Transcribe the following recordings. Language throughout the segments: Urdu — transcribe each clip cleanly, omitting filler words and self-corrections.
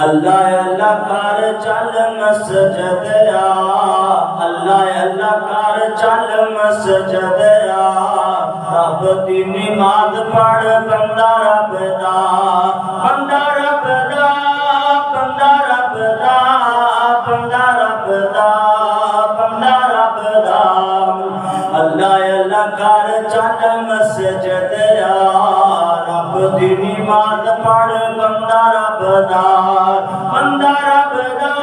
اللہ اللہ کر چل مسجد آ، اللہ اللہ کر چل مسجد آ، رب دی نماز پڑھ بندہ رب دا، بندہ رب دا، بندہ رب دا، بندہ رب دا، بندہ رب دا۔ اللہ اللہ کر چل مسجد آ، رب دی نماز پڑھ بندہ رب دا، بندہ رب دا،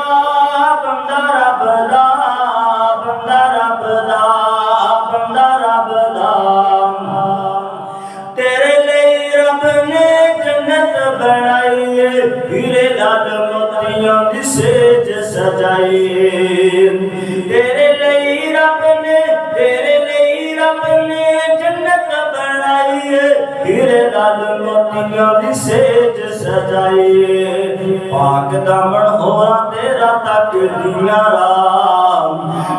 بندہ رب دا، بندہ رب دا، بندہ رب دا۔ تیرے لئی رب نے جنت بنائی ہے، ہیرے لال موتیاں دی سیج سجائی ہے۔ تیرے لئی رب نے، تیرے لئی رب نے جنت بنائی ہے، ہیرے لال موتیاں دی سیج سجائی ہے۔ پاک دامن ہورا تیرا تک دیاں راہ،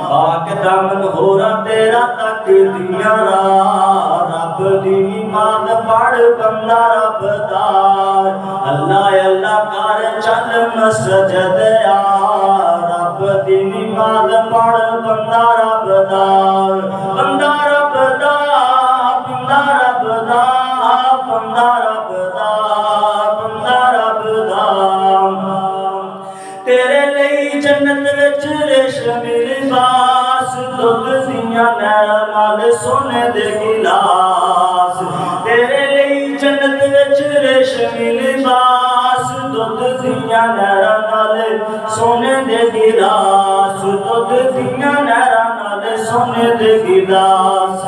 پاک دامن ہورا تیرا تک دیاں راہ، رب دی نماز پڑھ بندہ رب دا، اللہ اللہ کر چل مسجد آ، رب دی نماز پڑھ بندہ رب دا، بندہ رب دا، بندہ رب دا، بندہ رب دا، بندہ رب دا۔ تیرے لئی جنت وچ ریشمی لباس، دودھ دیاں نہراں نال سونے دے گلاس۔ تیرے لئی جنت وچ ریشمی لباس، دودھ دیاں نہراں نال سونے دے گلاس، دودھ دیاں نہراں نال سونے دے گلاس۔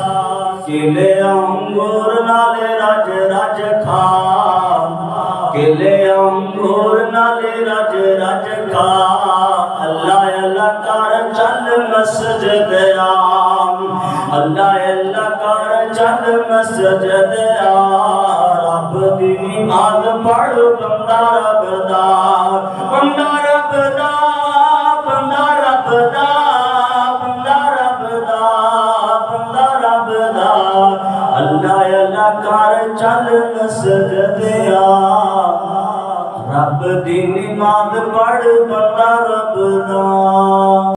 کیلے انگور نال رج رج کھا، کیلے انگور نال رج رج کھا، اللہ اللہ کر چل مسجد آ، اللہ اللہ کر چل مسجد آ، رب دی نماز پڑھ بندہ رب دا، بندہ رب دا، بندہ رب دا، بندہ رب دا، بندہ رب دا۔ اللہ اللہ کر چل مسجد آ، رب دی نماز پڑھ بندہ رب دا۔